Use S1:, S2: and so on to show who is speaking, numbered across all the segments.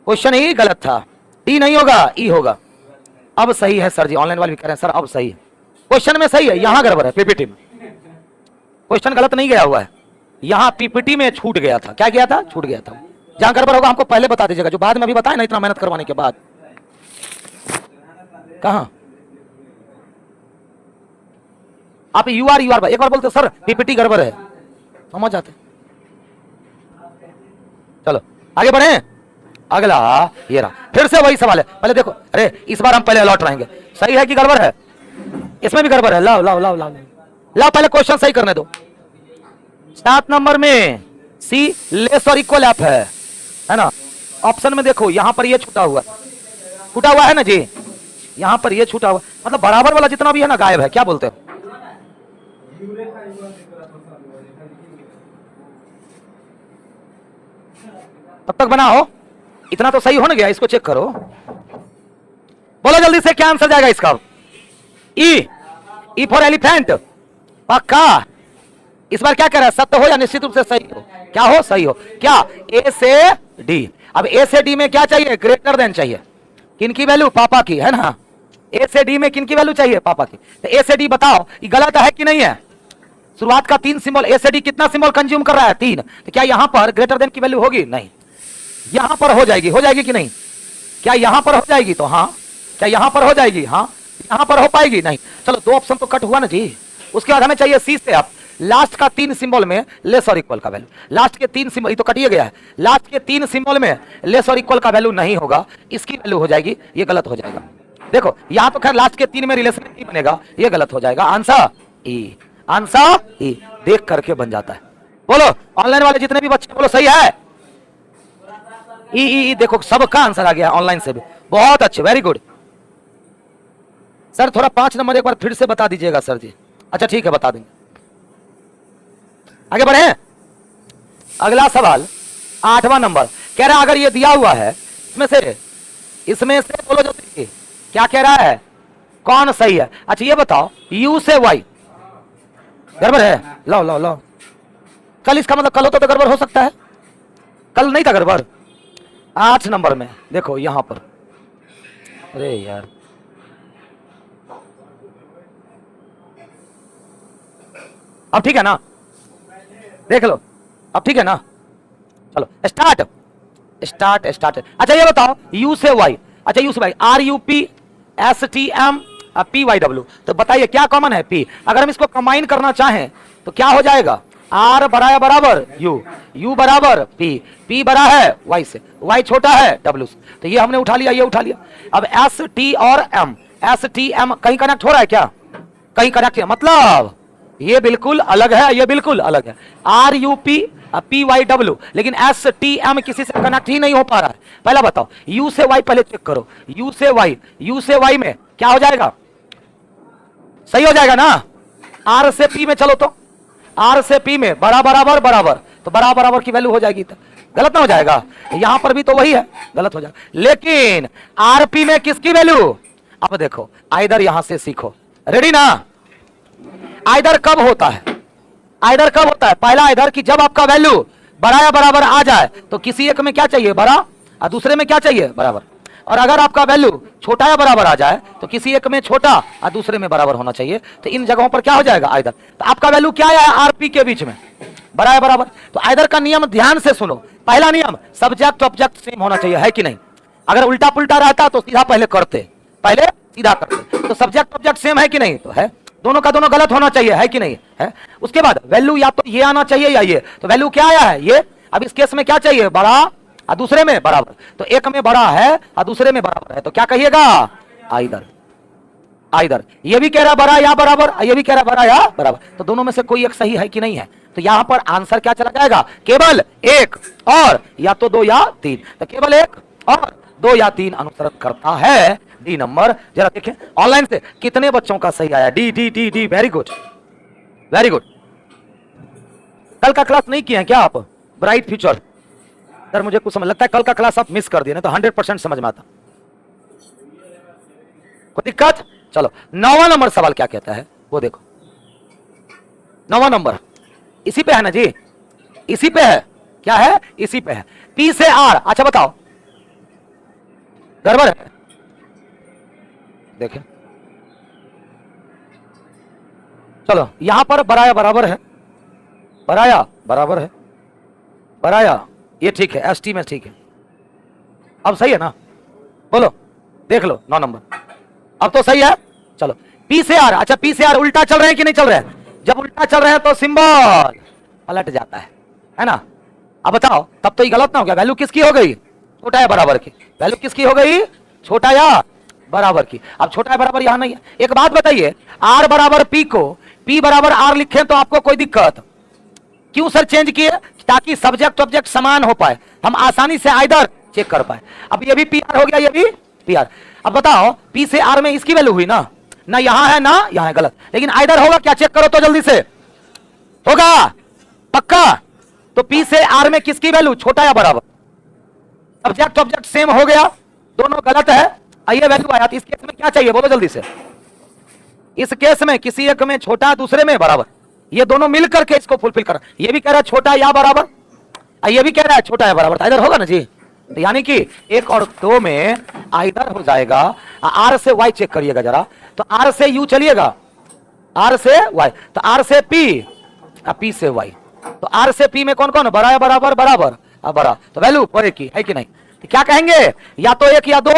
S1: Question ही गलत था, T नहीं होगा, ई होगा। अब सही है सर जी, ऑनलाइन वाले भी कह रहे हैं सर अब सही है, क्वेश्चन में सही है, यहां गड़बड़ है, पीपीटी में क्वेश्चन गलत नहीं गया हुआ है, यहां पीपीटी में छूट गया था। क्या गया था? छूट गया था। जहां गड़बड़ होगा हमको पहले बता दीजिएगा, जो बाद में अभी बताए ना इतना मेहनत करवाने के बाद। कहां आप यू आर एक बार बोलते सर पीपीटी गड़बड़ है, समझ आते। चलो आगे बढ़े, अगला ये रहा, फिर से वही सवाल है। पहले देखो, अरे इस बार हम पहले लौट रहेंगे, सही है कि गड़बड़ है? इसमें भी गड़बड़ है, लाओ लाओ लाओ लाओ लाओ, पहले क्वेश्चन सही करने दो। 7 नंबर में सी लेस और इक्वल एफ है ना? ऑप्शन में देखो यहां पर ये छूटा हुआ है ना जी, यहां पर ये छूटा हुआ, मतलब बराबर वाला जितना भी है ना गायब है। क्या बोलते हो? तब तक बना हो, इतना तो सही हो ना गया, इसको चेक करो, बोलो जल्दी से क्या आंसर जाएगा इसका? ई फॉर एलिफेंट, पक्का। इस बार क्या कह रहा है, सत्य हो या निश्चित रूप से सही हो? क्या हो? सही हो। क्या? ए से डी। अब ए से डी में क्या चाहिए? ग्रेटर देन चाहिए। किनकी वैल्यू? पापा की, है ना? ए से डी में किनकी वैल्यू चाहिए? पापा की। तो ए से डी बताओ ये गलत है कि नहीं है? शुरुआत का 3 सिंबल, ए से डी कितना सिंबल कंज्यूम कर रहा है? 3। तो क्या यहां पर ग्रेटर देन की वैल्यू होगी? नहीं। यहां पर हो जाएगी कि नहीं? क्या यहां पर हो जाएगी? तो हाँ। क्या यहां पर हो जाएगी? हाँ। यहां पर हो पाएगी? नहीं। चलो 2 ऑप्शन तो कट हुआ ना जी। उसके बाद हमें चाहिए सी से आप लास्ट का 3 सिंबल में लेस और इक्वल का वैल्यू। लास्ट के 3 सिंबल, ये तो कटिए गया है, लास्ट के 3 सिंबल में लेस और इक्वल का वैल्यू नहीं होगा, इसकी वैल्यू हो जाएगी, ये गलत हो जाएगा। देखो यहां तो खैर लास्ट के 3 में रिलेशन नहीं बनेगा, ये गलत हो जाएगा। आंसर ई, आंसर ई, देख करके बन जाता है। बोलो ऑनलाइन वाले जितने भी बच्चे, बोलो सही है? ई देखो सबका आंसर आ गया ऑनलाइन से भी, बहुत अच्छे, वेरी गुड। सर थोड़ा 5 नंबर एक बार फिर से बता दीजिएगा सर जी। अच्छा ठीक है, बता देंगे। आगे बढ़े, अगला सवाल 8वां नंबर कह रहा है, अगर ये दिया हुआ है इसमें से बोलो जल्दी, क्या कह रहा है, कौन सही है? अच्छा ये बताओ, u से y गड़बड़ है? लो लो लो, कल इसका मतलब कल हो तो गड़बड़ हो सकता है, कल नहीं था गड़बड़। 8 नंबर में देखो यहां पर, अरे यार अब ठीक है ना? देख लो अब ठीक है ना? चलो स्टार्ट। अच्छा ये बताओ u से y, अच्छा u से y, r u p s t m p y w, तो बताइए क्या कॉमन है? p। अगर हम इसको कंबाइन करना चाहें तो क्या हो जाएगा? r बराबर u बराबर p बड़ा है y से, y छोटा है w से, तो ये हमने उठा लिया, ये उठा लिया। अब s t और m कहीं कनेक्ट हो रहा है क्या? कहीं कनेक्ट है, मतलब ये बिल्कुल अलग है, ये बिल्कुल अलग है। R U P P Y W, लेकिन एस टी एम किसी से कनेक्ट ही नहीं हो पा रहा है। पहला बताओ यू से वाई, पहले चेक करो यू से वाई में क्या हो जाएगा? सही हो जाएगा ना? आर से पी में चलो, तो आर से पी में बराबर, तो बराबर की वैल्यू हो जाएगी, तो गलत ना हो जाएगा? यहां पर भी तो वही है, गलत हो जाएगा। लेकिन आर पी में किसकी वैल्यू? अब देखो आइदर यहां से सीखो, रेडी ना? आइदर कब होता है? पहला आइदर कि जब आपका वैल्यू बड़ा या बराबर आ जाए तो किसी एक में क्या चाहिए? बड़ा, और दूसरे में क्या चाहिए? बराबर। और अगर आपका वैल्यू छोटा या बराबर आ जाए तो किसी एक में छोटा और दूसरे में बराबर होना चाहिए, तो इन जगहों पर क्या हो जाएगा? आइदर। तो आपका वैल्यू क्या है आरपी के बीच में? बड़ा या बराबर। तो आइदर का नियम ध्यान से सुनो। पहला नियम, सब्जेक्ट ऑब्जेक्ट सेम होना चाहिए, है कि नहीं? अगर उल्टा पुल्टा रहता तो सीधा पहले सीधा करते। तो सब्जेक्ट ऑब्जेक्ट सेम है कि नहीं? तो है। दोनों का दोनों गलत होना चाहिए, है कि नहीं? है। उसके बाद वैल्यू या तो ये आना चाहिए या ये, तो वैल्यू क्या आया है? ये। अब इस केस में क्या चाहिए? बड़ा और दूसरे में बराबर, तो एक में बड़ा है और दूसरे में बराबर है, तो क्या कहिएगा? आइदर। ये भी कह रहा बड़ा या बराबर, ये भी कह रहा बड़ा या बराबर, तो दोनों में से कोई एक सही है कि नहीं है? तो यहां पर आंसर क्या चला जाएगा? केवल एक और, या तो 2 या 3, तो केवल 1 और 2 या 3 अनुसरण करता है डी नंबर। जरा देखें ऑनलाइन से कितने बच्चों का सही आया? D D D D, very good very good. कल का क्लास नहीं किए हैं क्या आप? ब्राइट फ्यूचर सर, मुझे कुछ समझ लगता है कल का क्लास आप मिस कर दिए, तो 100% समझ में आता। कोई दिक्कत? चलो 9वां नंबर सवाल क्या कहता है वो देखो। 9वां नंबर इसी पे है ना जी? इसी पे है, क्या है? इसी पे है। पी से आर। अच्छा बताओ गड़बड़ है, देखें। चलो यहां पर बराया बराबर है, बराया बराबर है, बराया ये ठीक है, एसटी में ठीक है। अब सही है ना, बोलो, देख लो 9 नंबर, अब तो सही है। चलो पी से आर, अच्छा पी से आर उल्टा चल रहे हैं कि नहीं चल रहे हैं? जब उल्टा चल रहे हैं तो सिंबल पलट जाता है ना। अब बताओ तब तो ये गलत ना हो गया, वैल्यू किसकी हो गई? छोटा या बराबर की। वैल्यू किसकी हो गई? छोटा या बराबर की। अब छोटा या बराबर यहां नहीं है। एक बात बताइए, आर बराबर पी को पी बराबर आर लिखे तो आपको कोई दिक्कत? क्यों सर चेंज किए? ताकि सब्जेक्ट ऑब्जेक्ट समान हो पाए, हम आसानी से आइदर चेक कर पाए। अब ये भी पी आर हो गया, ये भी पी आर। अब बताओ पी से आर में इसकी वैल्यू हुई ना, ना यहां है ना यहां है, गलत। लेकिन आइदर होगा क्या, चेक करो तो जल्दी से, होगा पक्का। तो पी से आर में किसकी वैल्यू? छोटा या बराबर? सब्जेक्ट ऑब्जेक्ट सेम हो गया, दोनों गलत है, ये वैल्यू आया। इस केस में क्या चाहिए बोलो जल्दी से? इस केस में किसी एक में छोटा, दूसरे में बराबर, ये दोनों मिलकर के इसको फुलफिल कर। ये भी कह रहा है छोटा या बराबर, ये भी कह रहा है छोटा या बराबर, इधर होगा ना जी। तो यानी कि 1 और 2 में आइदर हो जाएगा। आर से वाई चेक करिएगा जरा, तो आर से यू चलिएगा, आर से वाई, तो आर से पी, पी से वाई। तो आर से पी में कौन कौन? बड़ा या बराबर? बराबर, बड़ा, तो वैल्यू पर एक ही है कि नहीं? तो क्या कहेंगे, या तो 1 या 2,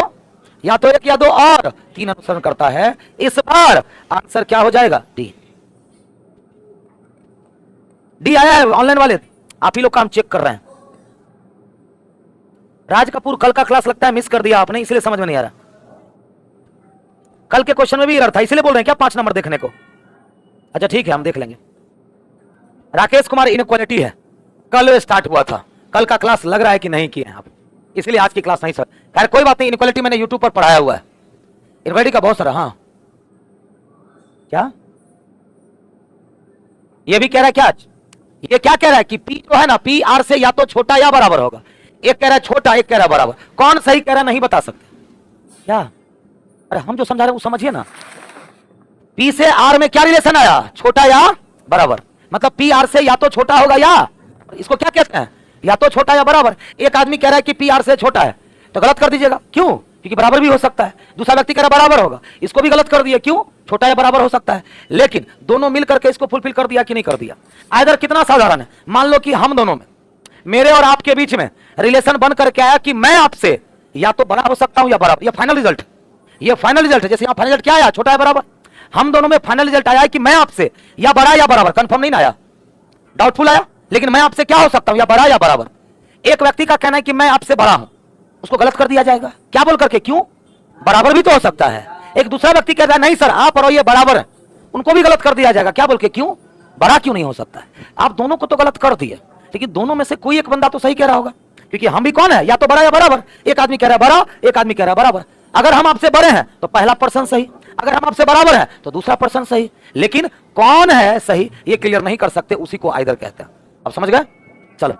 S1: या तो 1 या 2 और 3 अनुसरण करता है। इस बार आंसर क्या हो जाएगा? डी। डी आया है ऑनलाइन वाले, आप ही लोग काम चेक कर रहे हैं। राज कपूर कल का क्लास लगता है मिस कर दिया आपने, इसलिए समझ में नहीं आ रहा। कल के क्वेश्चन में भी एरर था, इसलिए बोल रहे हैं क्या 5 नंबर देखने को? अच्छा ठीक है, हम देख लेंगे। राकेश कुमार इनक्वालिटी है, कल स्टार्ट हुआ था, कल का क्लास लग रहा है कि नहीं किए हैं आप, इसलिए आज की क्लास नहीं सर। खैर कोई बात नहीं, इनक्वालिटी मैंने यूट्यूब पर पढ़ाया हुआ है, इनक्वालिटी का बहुत सारा। हाँ क्या ये भी कह रहा है क्या? ये क्या कह रहा है कि पी जो है ना, पी आर से या तो छोटा या बराबर होगा। एक कह रहा है छोटा, एक कह रहा है बराबर, कौन सही कह रहा है नहीं बता सकते क्या? अरे हम जो समझा रहे हैं वो समझिए ना। पी से आर में क्या रिलेशन आया? छोटा या बराबर, मतलब पी आर से या तो छोटा होगा या, इसको क्या कहते हैं? या तो छोटा या बराबर। एक आदमी कह रहा है कि पी आर से छोटा है, तो गलत कर दीजिएगा, क्यों? क्योंकि बराबर भी हो सकता है। दूसरा व्यक्ति कह रहा बराबर होगा, इसको भी गलत कर दिया, क्यों? छोटा या बराबर हो सकता है। लेकिन दोनों मिलकर के इसको फुलफिल कर दिया कि नहीं कर दिया? आइदर कितना साधारण है, मान लो कि हम दोनों में, मेरे और आपके बीच में रिलेशन बन करके आया कि मैं आपसे या तो बड़ा हो सकता हूं या बराबर। ये फाइनल रिजल्ट, ये फाइनल रिजल्ट है। जैसे यहां फाइनल रिजल्ट क्या आया? छोटा या बराबर। हम दोनों में फाइनल रिजल्ट आया कि मैं आपसे या बड़ा या बराबर, कंफर्म नहीं आया, डाउटफुल आया, लेकिन मैं आपसे क्या हो सकता हूं? या बड़ा या बराबर। एक व्यक्ति का कहना है कि मैं आपसे बड़ा हूं, उसको गलत कर दिया जाएगा, क्या बोल करके? क्यों? बराबर भी तो हो सकता है। एक दूसरा व्यक्ति कहता है नहीं सर आप और ये बराबर है, उनको भी गलत कर दिया जाएगा, क्या बोल के? क्यों? बड़ा क्यों नहीं हो सकता है? आप दोनों को तो गलत कर दिए, लेकिन दोनों में से कोई एक बंदा तो सही कह रहा होगा, क्योंकि हम भी कौन है? या तो बड़ा या बराबर। एक आदमी कह रहा है बड़ा, एक आदमी कह रहा है बराबर। अगर हम आपसे बड़े हैं तो पहला पर्सन सही, अगर हम आपसे बराबर हैं तो दूसरा पर्सन सही, लेकिन कौन है सही ये क्लियर नहीं कर सकते, उसी को आइदर कहते हैं। अब समझ गए? चलो,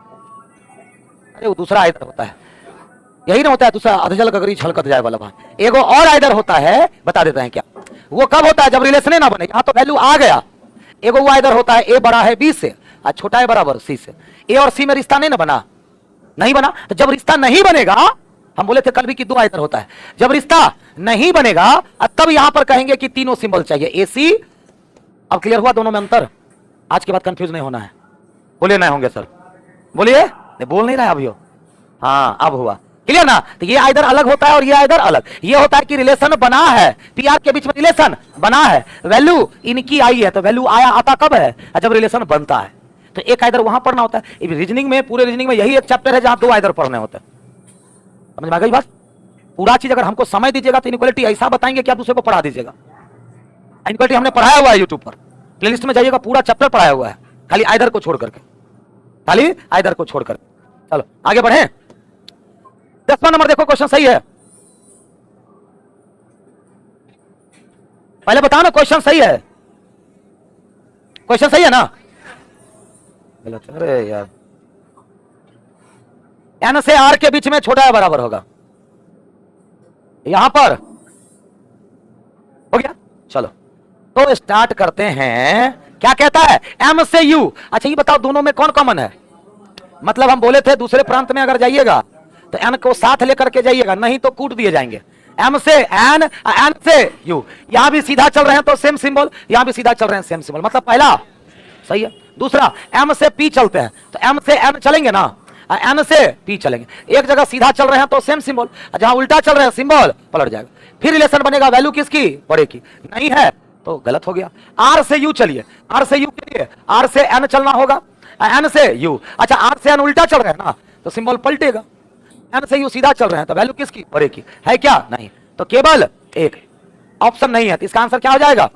S1: अरे वो दूसरा आइदर होता है, यही ना होता है दूसरा अधजल गगरी छलकत जाए वाला बात। एगो और आइदर होता है, बता देते हैं क्या वो कब होता है? जब रिलेशन ना बने, यहां तो वैल्यू आ गया। एगो वो आइदर होता है ए बड़ा है बी से और छोटा है बराबर सी से। ए और सी में रिश्ता नहीं ना बना, नहीं बना, तो जब रिश्ता नहीं बनेगा, हम बोले थे कल भी कि 2 आइदर होता है, जब रिश्ता नहीं बनेगा तब यहां पर कहेंगे कि तीनों सिंबल चाहिए ए सी। अब क्लियर हुआ दोनों में अंतर? आज के बाद कंफ्यूज नहीं होना है। बोलिए नहीं होंगे सर, बोलिए। बोल नहीं रहा अभी हो? हाँ अब हुआ क्लियर ना? तो ये आइदर अलग होता है और ये आइदर अलग। ये होता है कि रिलेशन बना है, पी आर के बीच में रिलेशन बना है, वैल्यू इनकी आई है, तो वैल्यू आया आता कब है? जब रिलेशन बनता है। तो एक आइदर वहां पढ़ना होता है। रीजनिंग में, पूरे रीजनिंग में यही एक चैप्टर है जहां 2 आइदर पढ़ने होते हैं। समझ में आ गई बात? पूरा चीज अगर हमको समय दीजिएगा तो इनक्वालिटी ऐसा बताएंगे कि आप दूसरे को पढ़ा दीजिएगा। इनक्वालिटी हमने पढ़ाया हुआ है यूट्यूब पर, प्लेलिस्ट में जाइएगा, पूरा चैप्टर पढ़ाया हुआ है, खाली आइदर को छोड़ करके, खाली आइदर को छोड़कर। चलो आगे बढ़े। 10वां नंबर देखो, क्वेश्चन सही है। पहले बताओ ना क्वेश्चन सही है, क्वेश्चन सही है ना? गलत? अरे यार, एन से आर के बीच में छोटा या बराबर होगा, यहां पर हो गया। चलो तो स्टार्ट करते हैं। क्या कहता है? एम से यू। अच्छा ये बताओ दोनों में कौन कॉमन है? मतलब हम बोले थे दूसरे प्रांत में अगर जाइएगा तो एन को साथ लेकर के जाइएगा, नहीं तो कूट दिए जाएंगे। एम से एन, एन से यू, यहां भी सीधा चल रहे हैं तो सेम सिंबल, यहां भी सीधा चल रहे हैं सेम सिंबल, मतलब पहला सही है। दूसरा एम से पी चलते हैं तो एम से एन चलेंगे ना, एन से पी चलेंगे। एक जगह सीधा चल रहे हैं तो सेम सिंबल, जहां उल्टा चल रहे हैं सिंबल पलट जाएगा। फिर रिलेशन बनेगा वैल्यू किसकी, बड़े की, नहीं है तो गलत हो गया। आर से यू चलिए, आर से यू के लिए आर से एन चलना होगा, एन से यू, अच्छा आर से एन उल्टा चल रहे हैं ना तो सिंबल पलटेगा। एन से यू सीधा चल रहे हैं तो वैल्यू किसकी, बड़े की है क्या, नहीं, तो केवल एक ऑप्शन नहीं है, तो इसका आंसर क्या हो जाएगा,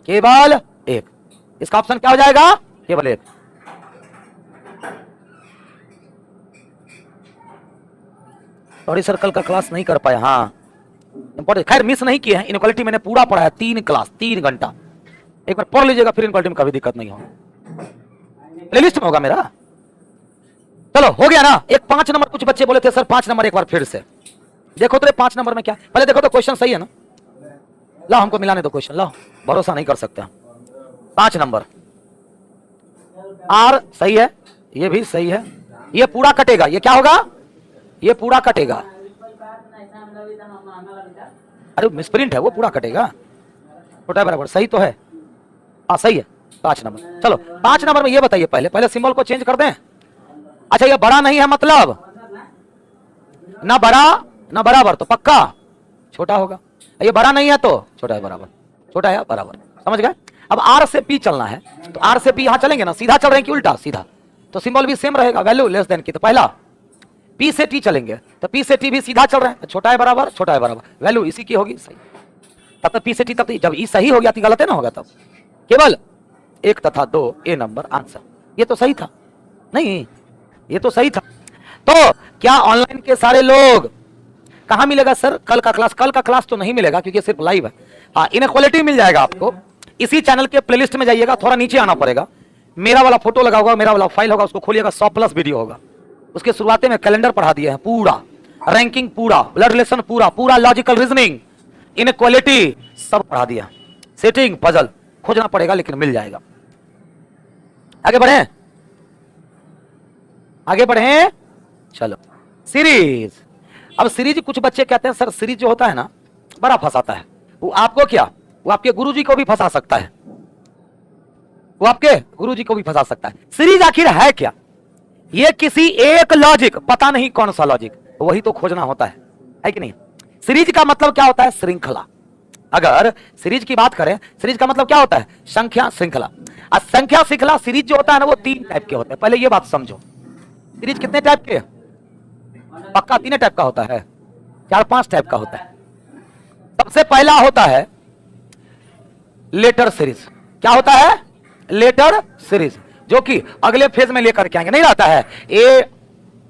S1: केवल एक। इसका ऑप्शन क्या हो जाएगा, केवल एक। सॉरी सर्कल का क्लास नहीं कर पाया, हाँ खैर मिस नहीं किए हैं, इनक्वालिटी मैंने पूरा पढ़ा है, 3 क्लास 3 घंटा, एक बार पढ़ लीजिएगा, फिर इनक्वालिटी में कभी दिक्कत नहीं होगा, प्लेलिस्ट में होगा मेरा। चलो हो गया ना। एक 5 नंबर, कुछ बच्चे बोले थे सर 5 नंबर एक बार फिर से देखो तो, 5 नंबर में क्या, पहले देखो तो क्वेश्चन सही है ना, लाओ हमको मिलाने दो क्वेश्चन, लाओ, भरोसा नहीं कर सकते। 5 नंबर आर सही है, ये भी सही है, ये पूरा कटेगा, ये क्या होगा, ये पूरा कटेगा, अरे मिसप्रिंट है वो, पूरा कटेगा, छोटा बराबर सही तो है, हाँ सही है। 5 नंबर, चलो 5 नंबर में ये बताइए, पहले सिंबल को चेंज कर दें। अच्छा ये बड़ा नहीं है मतलब, ना बड़ा ना बराबर, तो पक्का छोटा होगा, ये बड़ा नहीं है तो छोटा है बराबर, छोटा है बराबर, समझ गए। अब आर से पी चलना है तो आर से पी यहां चलेंगे ना, सीधा चल रहे हैं कि उल्टा, सीधा, तो सिंबल भी सेम रहेगा, वैल्यू लेस देन की, तो पहला पी से टी चलेंगे तो पी से टी भी सीधा चल रहे हैं, छोटा है बराबर, छोटा है बराबर, वैल्यू इसी की होगी सही, तब तक पी से टी, तब जब ई सही हो गया तो गलत है ना होगा, तब केवल 1 तथा 2 ए नंबर आंसर। ये तो सही था, नहीं ये तो सही था। तो क्या ऑनलाइन के सारे लोग, कहां मिलेगा सर कल का क्लास, कल का क्लास तो नहीं मिलेगा क्योंकि सिर्फ लाइव है, हाँ इनक्वालिटी मिल जाएगा आपको, इसी चैनल के प्लेलिस्ट में जाइएगा, थोड़ा नीचे आना पड़ेगा, मेरा वाला फोटो लगा होगा, मेरा वाला फाइल होगा, उसको खोलिएगा, 100+ वीडियो होगा, उसके शुरुआत में कैलेंडर पढ़ा दिए हैं, पूरा रैंकिंग, पूरा ब्लड रिलेशन, पूरा लॉजिकल रीजनिंग, इनक्वालिटी सब पढ़ा दिया, सेटिंग पजल खोजना पड़ेगा लेकिन मिल जाएगा। आगे बढ़े, आगे बढ़े, चलो सीरीज। अब सीरीज कुछ बच्चे कहते हैं सर सीरीज जो होता है ना बड़ा फंसाता है, वो आपको क्या, वो आपके गुरुजी को भी फंसा सकता है, वो आपके गुरुजी को भी फंसा सकता है। सीरीज आखिर है क्या, ये किसी एक लॉजिक, पता नहीं कौन सा लॉजिक, वही तो खोजना होता है कि नहीं। सीरीज का मतलब क्या होता है, श्रृंखला। अगर सीरीज की बात करें, सीरीज का मतलब क्या होता है, संख्या श्रृंखला। और संख्या श्रृंखला सीरीज जो होता है ना वो 3 टाइप के होते हैं, पहले ये बात समझो। सीरीज कितने टाइप के, पक्का 3 टाइप का होता है, 4-5 टाइप का होता है। सबसे पहला होता है लेटर सीरीज, क्या होता है, लेटर सीरीज, जो कि अगले फेज में लेकर के आएंगे, नहीं रहता है ए,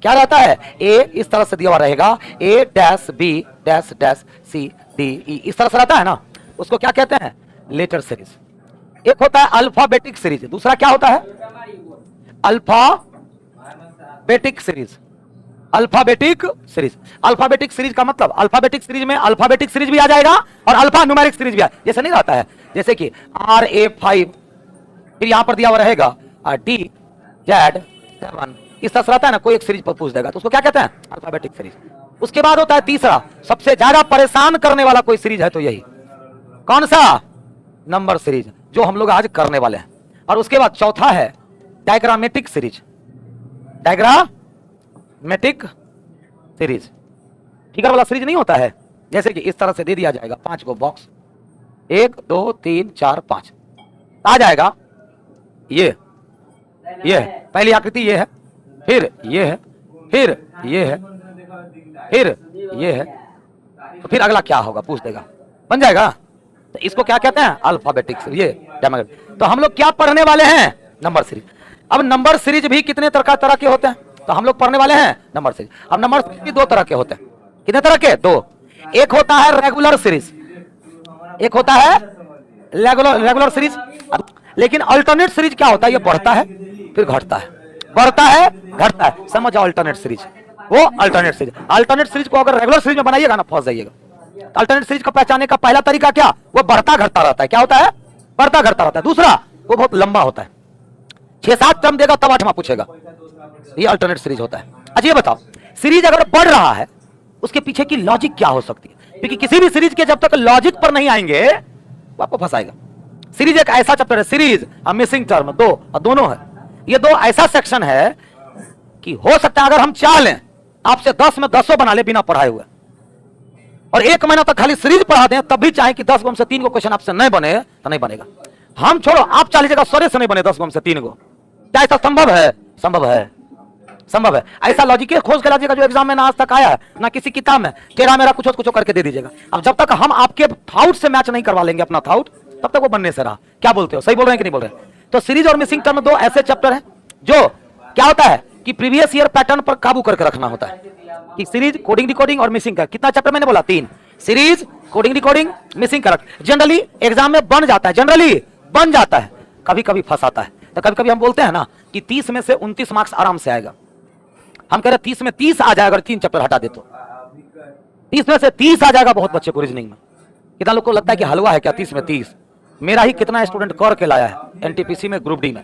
S1: क्या रहता है, ए इस तरह से दिया हुआ रहेगा, A dash B dash dash C D E, इस तरह से रहता है ना, उसको क्या कहते हैं, लेटर सीरीज। एक होता है अल्फाबेटिक सीरीज, दूसरा क्या होता है, alphabetic series. Alphabetic series, alphabetic series का मतलब, अल्फाबेटिक सीरीज में अल्फाबेटिक सीरीज भी आ जाएगा और अल्फा न्यूमेरिक सीरीज भी आ, जैसे नहीं रहता है, जैसे कि RA5, फिर यहां पर दिया हुआ रहेगा DZ7, इस तरह से रहता है ना, कोई एक सीरीज पर पूछ देगा तो उसको क्या कहते हैं, अल्फाबेटिक सीरीज। उसके बाद होता है तीसरा, सबसे ज्यादा परेशान करने वाला कोई सीरीज है तो यही, कौन सा, नंबर सीरीज, जो हम लोग आज करने वाले हैं। और उसके बाद चौथा है diagrammatic series, diagrammatic series, figure वाला सीरीज नहीं होता है, जैसे कि इस तरह से दे दिया जाएगा 5 को बॉक्स, 1 2 3 4 5 आ जाएगा, ये है पहली आकृति, ये है, फिर ये है, फिर ये है, फिर ये है, तो फिर अगला क्या होगा पूछ देगा, बन जाएगा। तो इसको क्या कहते हैं, अल्फाबेटिक सीरीज, ये डायग्रामेटिक। तो हम लोग क्या पढ़ने वाले हैं, नंबर सीरीज। अब नंबर सीरीज भी कितने तरह के होते हैं, तो हम लोग पढ़ने वाले हैं नंबर सीरीज। अब नंबर सीरीज भी 2 तरह के होते हैं, कितने तरह के, 2। एक होता है रेगुलर सीरीज, एक होता है रेगुलर सीरीज। लेकिन अल्टरनेट सीरीज क्या होता है, ये बढ़ता है फिर घटता है, बढ़ता है घटता है, समझ आओ अल्टरनेट सीरीज, वो अल्टरनेट सीरीज। अल्टरनेट सीरीज को अगर रेगुलर सीरीज में बनाइएगा ना फंस जाइएगा। अल्टरनेट सीरीज को पहचानने का पहला तरीका क्या, वो बढ़ता घटता रहता है, क्या होता है, बढ़ता घटता रहता है। दूसरा वो बहुत लंबा होता है, 6-7 टर्म देगा तब 8वां पूछेगा, ये अल्टरनेट सीरीज होता है। अच्छा ये बताओ, सीरीज अगर बढ़ रहा है उसके पीछे की लॉजिक क्या हो सकती है? क्योंकि किसी भी सीरीज के जब तक लॉजिक पर नहीं आएंगे वो आपको फंसाएगा। सीरीज एक ऐसा चैप्टर है, सीरीज और मिसिंग टर्म दो और दोनों है, ये दो ऐसा सेक्शन है कि हो सकता है अगर हम चाह लें आपसे 10 में 10 बना ले बिना पढ़ाए हुए, और 1 महीना तक खाली सीरीज पढ़ा दें तब भी चाहे कि 10 में से 3 को क्वेश्चन आपसे नहीं बने तो नहीं बनेगा। हम छोड़ो, आप चाह लीजिएगा सौरे से नहीं बने 10 में से 3 को, क्या ऐसा संभव है? संभव है, संभव है। ऐसा लॉजिक खोज के लाजिएगा जो एग्जाम में ना आज तक आया है ना किसी किताब में, तेरा मेरा कुछ कुछ करके दे दीजिएगा। अब जब तक हम आपके थाउट से मैच नहीं करवा लेंगे अपना थाउट, तब तक वो बनने से रहा। क्या बोलते हो, सही बोल रहे हैं कि नहीं बोल रहे? तो सीरीज और मिसिंग टर्म दो ऐसे चैप्टर हैं जो क्या होता है कि प्रीवियस ईयर पैटर्न पर काबू करके रखना होता है कि सीरीज, कोडिंग डिकोडिंग और मिसिंग करेक्ट। कितना चैप्टर मैंने बोला? 3। Series, coding decoding, missing correct. Generally exam में बन जाता है, जनरली बन जाता है, कभी कभी फंसाता है। तो कभी कभी हम बोलते हैं ना कि 30 में से 29 मार्क्स आराम से आएगा। हम कह रहे 30 में 30 आ जाएगा, अगर 3 चैप्टर हटा दे तो 30 में से 30 आ जाएगा बहुत बच्चे को रीजनिंग में। कितना लोग को लगता है कि हलवा है क्या 30 में 30? मेरा ही कितना स्टूडेंट करके लाया है एनटीपीसी में, ग्रुप डी में।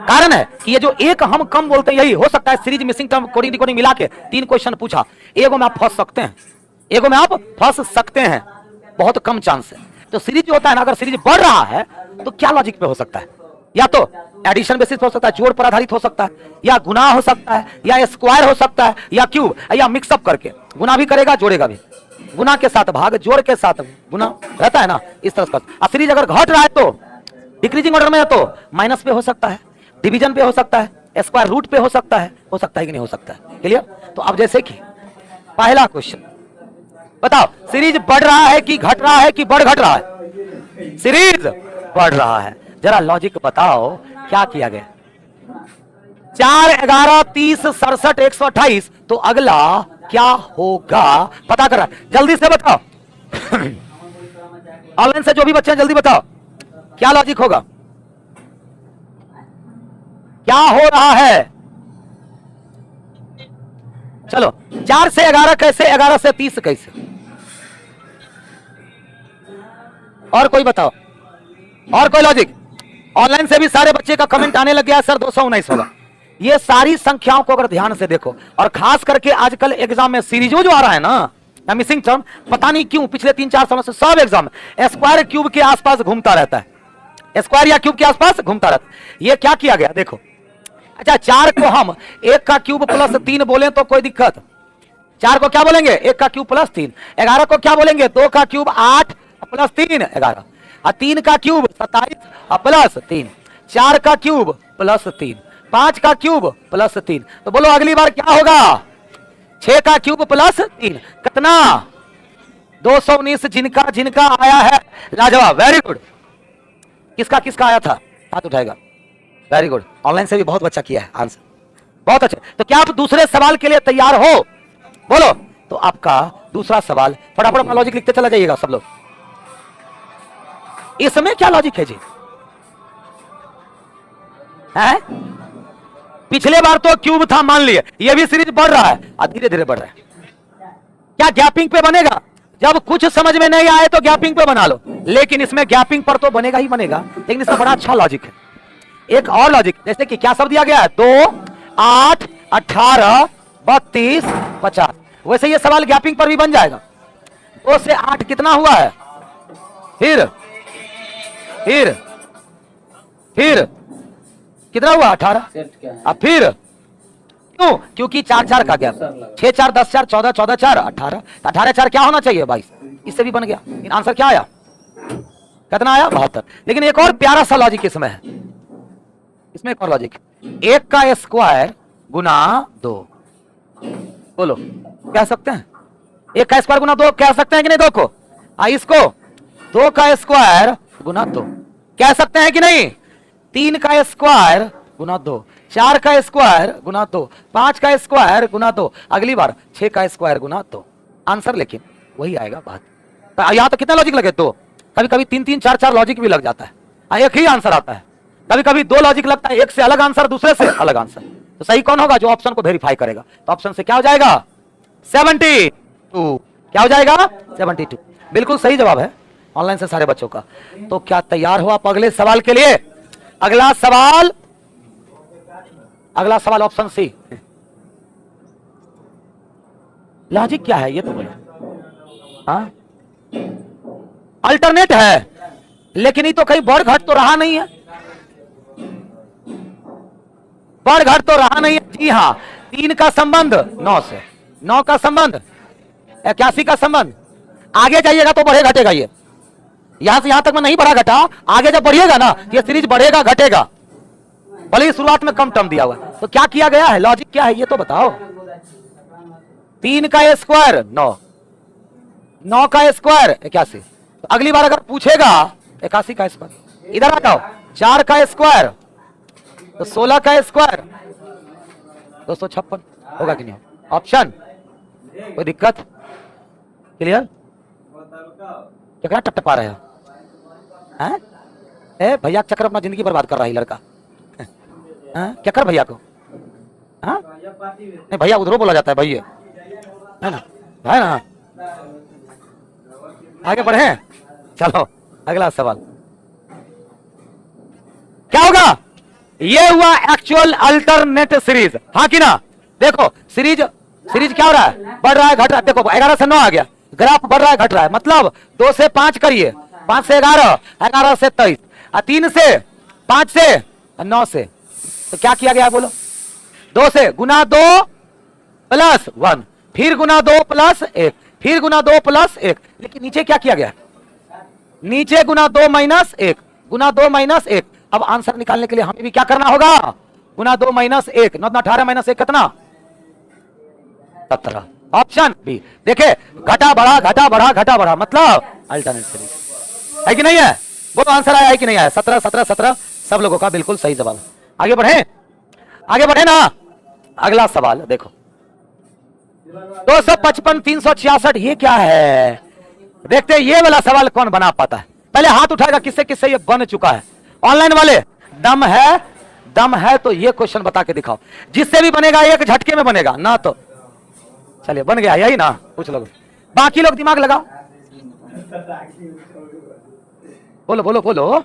S1: कारण है कि ये जो एक हम कम बोलते हैं, यही हो सकता है series, missing term, coding decoding मिला के 3 क्वेश्चन पूछा, एगो में आप फंस सकते हैं, एगो में आप फंस सकते हैं, बहुत कम चांस है। तो सीरीज जो होता है ना, अगर सीरीज बढ़ रहा है तो क्या लॉजिक पे हो सकता है? या तो एडिशन बेसिस हो सकता है, जोड़ पर आधारित हो सकता है, या गुना हो सकता है, या स्क्वायर हो सकता है, या क्यूब, या मिक्सअप करके गुना भी करेगा जोड़ेगा भी, गुना के साथ भाग, जोड़ के साथ गुना रहता है ना, इस तरह का। सीरीज अगर घट रहा है तो डिक्रीजिंग ऑर्डर में है तो माइनस पे हो सकता है, डिवीजन पे हो सकता है, स्क्वायर रूट पे हो सकता है कि नहीं हो सकता है। क्लियर? तो अब जैसे कि पहला क्वेश्चन बताओ, सीरीज बढ़ रहा है कि घट रहा है कि बढ़ घट रहा है? सीरीज बढ़ रहा है। जरा लॉजिक बताओ क्या किया गया? 4, 11, 30, 67, 128, तो अगला क्या होगा पता कर रहा है, जल्दी से बताओ। ऑनलाइन से जो भी बच्चे हैं जल्दी बताओ क्या लॉजिक होगा, क्या हो रहा है? चलो, 4 से 11 कैसे, 11 से 30 कैसे? और कोई बताओ, और कोई लॉजिक? ऑनलाइन से भी सारे बच्चे का कमेंट आने लग गया सर 219 होगा। ये सारी संख्याओं को अगर ध्यान से देखो, और खास करके आजकल एग्जाम में सीरीजों जो आ रहा है ना, या मिसिंग टर्म, पता नहीं क्यों पिछले 3-4 सालों से सब एग्जाम में स्क्वायर क्यूब के आसपास घूमता रहता है, स्क्वायर या क्यूब के आसपास घूमता रहता है। ये क्या किया गया देखो। अच्छा, 4 को हम 1 का क्यूब प्लस 3 बोले तो कोई दिक्कत? 4 को क्या बोलेंगे? 1 का क्यूब प्लस 3। 11 को क्या बोलेंगे? 2 का क्यूब 8 प्लस 3 11, और 3 का क्यूब 27 प्लस 3, 4 का क्यूब प्लस 3, 5 का क्यूब प्लस 3। तो बोलो अगली बार क्या होगा? 6 का क्यूब प्लस 3 कितना? 219। जिनका जिनका आया है लाजवाब, वेरी गुड। किसका किसका आया था? हाथ उठाएगा। वेरी गुड, ऑनलाइन से भी बहुत बच्चा किया है आंसर, बहुत अच्छे। तो क्या आप दूसरे सवाल के लिए तैयार हो? बोलो। तो आपका दूसरा सवाल, फटाफट अपना लॉजिक लिखते चला जाइएगा सब लोग। इसमें क्या लॉजिक है जी? है? पिछले बार तो क्यूब था मान लिए, ये भी सीरीज बढ़ रहा है और धीरे धीरे बढ़ रहा है। क्या गैपिंग पे बनेगा? जब कुछ समझ में नहीं आए तो गैपिंग पे बना लो, लेकिन इसमें गैपिंग पर तो बनेगा ही बनेगा। लेकिन इसका बड़ा अच्छा लॉजिक है। एक और लॉजिक, जैसे कि क्या सब दिया गया है? 2, 8, 18, 32, 50। वैसे ये सवाल गैपिंग पर भी बन जाएगा। 2 से 8 कितना हुआ है? फिर कितना हुआ? 18। अब फिर क्यों? क्योंकि 4 4 का गैप, 6 4 10 4 14 14 4 18, 18 4 क्या होना चाहिए? 22। इससे भी बन गया। आंसर क्या आया? कितना आया? 72। लेकिन एक और प्यारा सा लॉजिक इसमें है, इसमें एक और लॉजिक, 1 का स्क्वायर गुना 2। बोलो कह सकते हैं? 1 का स्क्वायर गुना 2 कह सकते हैं कि नहीं? 2 को इसको 2 का स्क्वायर गुना 2 कह सकते हैं कि नहीं? 3 का स्क्वायर गुना 2, 4 का स्क्वायर गुना 2, 5 का स्क्वायर गुना 2, अगली बार 6 का स्क्वायर गुना 2। आंसर लेकिन वही आएगा बात। तो यहां तो कितना लॉजिक लगे? 2। कभी कभी 3-3 4-4 लॉजिक भी लग जाता है, एक ही आंसर आता है। कभी कभी 2 लॉजिक लगता है, एक से अलग आंसर, दूसरे से अलग आंसर। तो सही कौन होगा? जो ऑप्शन को वेरीफाई करेगा। तो ऑप्शन से क्या हो जाएगा? 72। क्या हो जाएगा? 72। बिल्कुल सही जवाब है ऑनलाइन से सारे बच्चों का। तो क्या तैयार हो आप अगले सवाल के लिए? अगला सवाल ऑप्शन सी। लॉजिक क्या है ये तो बोलो। हाँ अल्टरनेट है, लेकिन ये तो कहीं बढ़ घट तो रहा नहीं है, बढ़ घट तो रहा नहीं है। जी हाँ, 3 का संबंध 9 से, 9 का संबंध 81 का संबंध। आगे जाइएगा तो बढ़े घटेगा, ये यहां से यहां तक में नहीं बढ़ा घटा, आगे जब बढ़िएगा ना ये सीरीज बढ़ेगा घटेगा, भले ही शुरुआत में कम टर्म दिया हुआ। तो क्या किया गया है, लॉजिक क्या है ये तो बताओ। 3 का स्क्वायर 9, 9 का स्क्वायर 81। तो अगली बार अगर पूछेगा 81 का स्क्वायर, इधर आ जाओ, 4 का स्क्वायर तो 16 का स्क्वायर 256 होगा कि नहीं? ऑप्शन कोई दिक्कत? क्लियर? क्या टपटपा रहे हो? ए भैया चक्कर अपना जिंदगी बर्बाद कर रहा है लड़का। क्या कर भैया को? हाँ नहीं भैया उधर बोला जाता है भैया, है ना, है ना। आगे बढ़े, चलो अगला सवाल क्या होगा? ये हुआ एक्चुअल अल्टरनेट सीरीज, हाँ कि ना? देखो सीरीज क्या हो रहा है, बढ़ रहा है घट रहा है। देखो 11 से 9 आ गया, ग्राफ बढ़ रहा है घट रहा है, मतलब 2 से 5 करिए, 5 से 11, 11 से 23, 3 से 5 से 9 से। तो क्या किया गया बोलो? 2 से गुना 2 प्लस 1, फिर गुना 2 प्लस 1, फिर गुना 2 प्लस 1। लेकिन नीचे क्या किया गया? नीचे गुना 2 माइनस 1, गुना 2 माइनस 1। अब आंसर निकालने के लिए हमें भी क्या करना होगा? गुना 2 माइनस 1, 9 18 माइनस 1 कितना? 17। Option B. देखे घटा बढ़ा घटा बढ़ा घटा बढ़ा, मतलब अल्टरनेट सीरीज है कि नहीं है? वो आंसर आया है कि नहीं आया? 17 17 17 सब लोगों का बिल्कुल सही जवाब। आगे बढ़े, आगे बढ़े ना। अगला सवाल देखो, 255 366 ये क्या है? देखते हैं ये वाला सवाल कौन बना पाता है। पहले हाथ उठाएगा किससे किससे ये बन चुका है। ऑनलाइन वाले दम है, दम है तो ये क्वेश्चन बता के दिखाओ। जिससे भी बनेगा एक झटके में बनेगा ना, तो चलिए बन गया यही ना। पूछ लो, बाकी लोग दिमाग लगाओ, बोलो बोलो बोलो।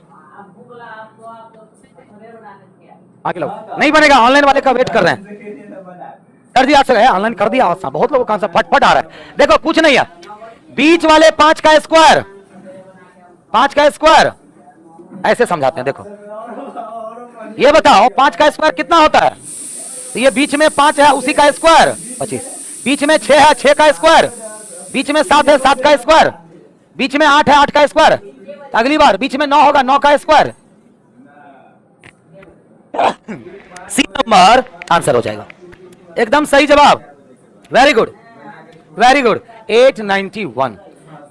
S1: बाकी लोग नहीं बनेगा, ऑनलाइन वाले का वेट कर रहे हैं। कर दिया सर, ऑनलाइन कर दिया, बहुत लोगों का आंसर फटफट आ रहा है। देखो कुछ नहीं है, बीच वाले 5 का स्क्वायर, 5 का स्क्वायर ऐसे समझाते हैं। देखो ये बताओ 5 का स्क्वायर कितना होता है? तो ये बीच में 5 है उसी का स्क्वायर 25, बीच में 6 है 6 का स्क्वायर, बीच में 7 है 7 का स्क्वायर, बीच में 8 है 8 का स्क्वायर। तो अगली बार बीच में 9 होगा 9 का स्क्वायर। सी नंबर आंसर हो जाएगा, एकदम सही जवाब। Very good very good, 891।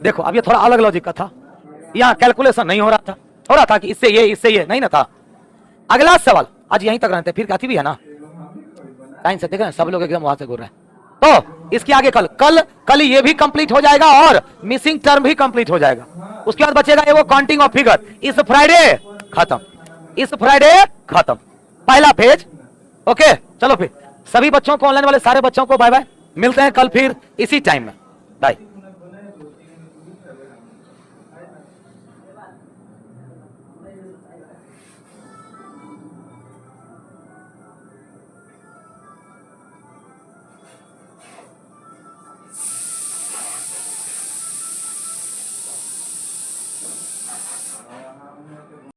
S1: देखो अब ये थोड़ा अलग लॉजिक का था, यहां कैलकुलेशन नहीं हो रहा था कि इससे ये नहीं ना था। अगला सवाल आज यहीं तक रहते, फिर काफी भी है ना टाइम से। देखें सब लोग एकदम वहां से घूर रहे हैं, तो इसके आगे कल ये भी कंप्लीट हो जाएगा और मिसिंग टर्म भी कंप्लीट हो जाएगा। उसके बाद बचेगा ये वो काउंटिंग ऑफ फिगर। इस फ्राइडे खत्म, इस फ्राइडे खत्म पहला पेज। ओके चलो फिर सभी बच्चों को, ऑनलाइन वाले सारे बच्चों को बाय बाय, मिलते हैं कल फिर इसी टाइम में, बाय।